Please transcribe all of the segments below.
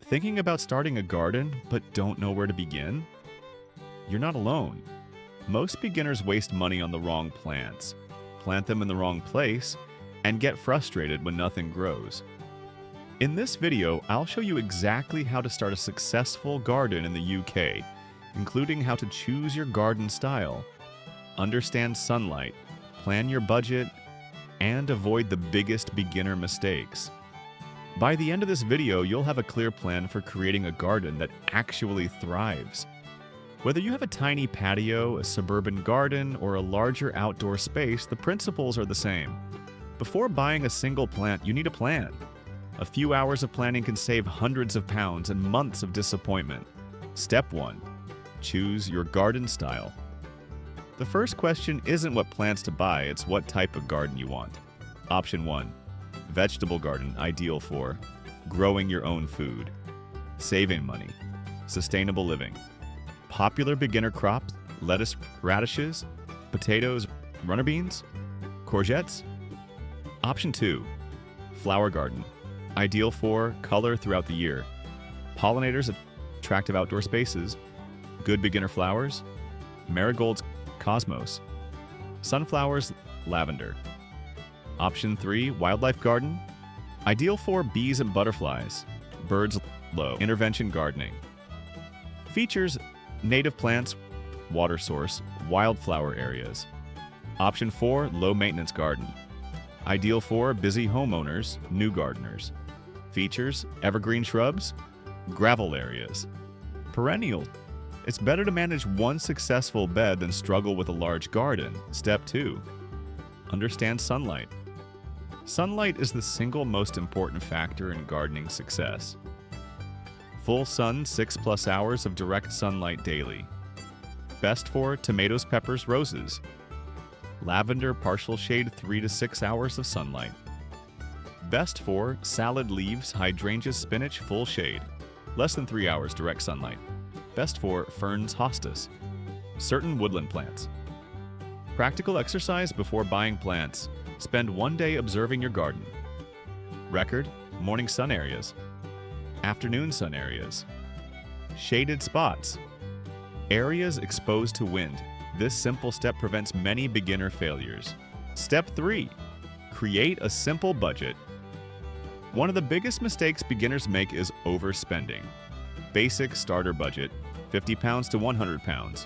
Thinking about starting a garden but don't know where to begin? You're not alone. Most beginners waste money on the wrong plants, plant them in the wrong place, and get frustrated when nothing grows. In this video, I'll show you exactly how to start a successful garden in the UK, including how to choose your garden style, understand sunlight, plan your budget, and avoid the biggest beginner mistakes. By the end of this video, you'll have a clear plan for creating a garden that actually thrives. Whether you have a tiny patio, a suburban garden, or a larger outdoor space, the principles are the same. Before buying a single plant, you need a plan. A few hours of planning can save hundreds of pounds and months of disappointment. Step 1. Choose your garden style. The first question isn't what plants to buy, it's what type of garden you want. Option 1. Vegetable garden, ideal for growing your own food, saving money, sustainable living. Popular beginner crops, lettuce, radishes, potatoes, runner beans, courgettes. Option 2. Flower garden, ideal for color throughout the year, pollinators, attractive outdoor spaces, good beginner flowers, marigolds, cosmos, sunflowers, lavender. Option 3. Wildlife garden, ideal for bees and butterflies, birds, low intervention gardening. Features native plants, water source, wildflower areas. Option 4. Low maintenance garden, ideal for busy homeowners, new gardeners. Features evergreen shrubs, gravel areas. Perennial. It's better to manage one successful bed than struggle with a large garden. Step 2. Understand sunlight. Sunlight is the single most important factor in gardening success. Full sun, 6+ hours of direct sunlight daily. Best for tomatoes, peppers, roses. Lavender, partial shade, 3 to 6 hours of sunlight. Best for salad leaves, hydrangeas, spinach, full shade. Less than 3 hours direct sunlight. Best for ferns, hostas. Certain woodland plants. Practical exercise before buying plants. Spend one day observing your garden. Record: morning sun areas, afternoon sun areas, shaded spots, areas exposed to wind. This simple step prevents many beginner failures. Step 3. Create a simple budget. One of the biggest mistakes beginners make is overspending. Basic starter budget, £50 to £100.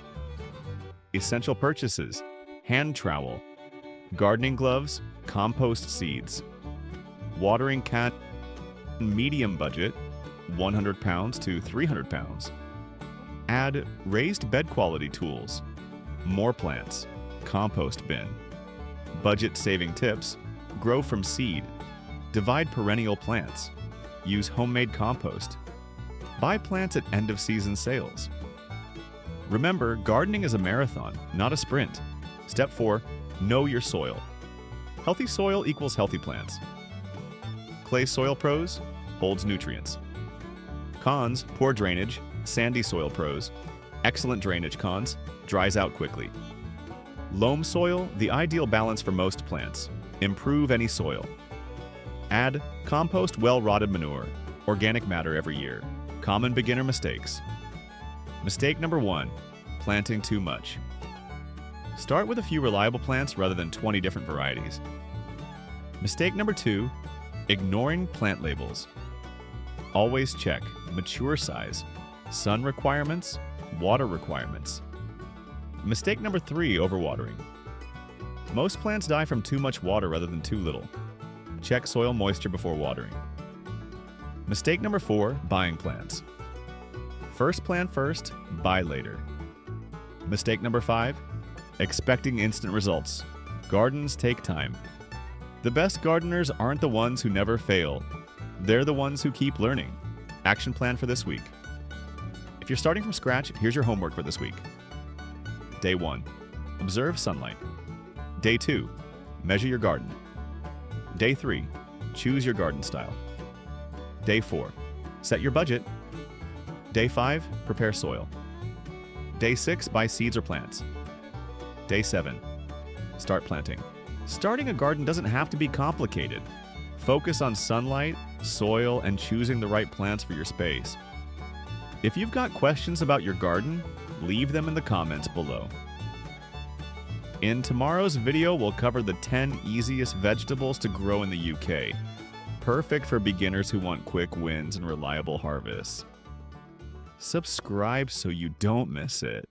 Essential purchases: hand trowel, gardening gloves, compost seeds. Watering can, medium budget, £100 to £300. Add raised bed quality tools, more plants, compost bin. Budget saving tips: grow from seed, divide perennial plants, use homemade compost, buy plants at end of season sales. Remember, gardening is a marathon, not a sprint. Step 4. Know your soil. Healthy soil equals healthy plants. Clay soil pros: holds nutrients. Cons: poor drainage. Sandy soil pros: excellent drainage. Cons: dries out quickly. Loam soil: the ideal balance for most plants. Improve any soil. Add compost, well-rotted manure, organic matter every year. Common beginner mistakes. Mistake number 1. Planting too much. Start with a few reliable plants rather than 20 different varieties. Mistake number 2. Ignoring plant labels. Always check mature size, sun requirements, water requirements. Mistake number 3. Overwatering. Most plants die from too much water rather than too little. Check soil moisture before watering. Mistake number 4. Buying plants. First plant first, buy later. Mistake number 5. Expecting instant results. Gardens take time. The best gardeners aren't the ones who never fail. They're the ones who keep learning. Action plan for this week. If you're starting from scratch, here's your homework for this week. Day 1. Observe sunlight. Day 2. Measure your garden. Day 3. Choose your garden style. Day 4. Set your budget. Day 5. Prepare soil. Day 6. Buy seeds or plants. Day 7. Start planting. Starting a garden doesn't have to be complicated. Focus on sunlight, soil, and choosing the right plants for your space. If you've got questions about your garden, leave them in the comments below. In tomorrow's video, we'll cover the 10 easiest vegetables to grow in the UK. Perfect for beginners who want quick wins and reliable harvests. Subscribe so you don't miss it.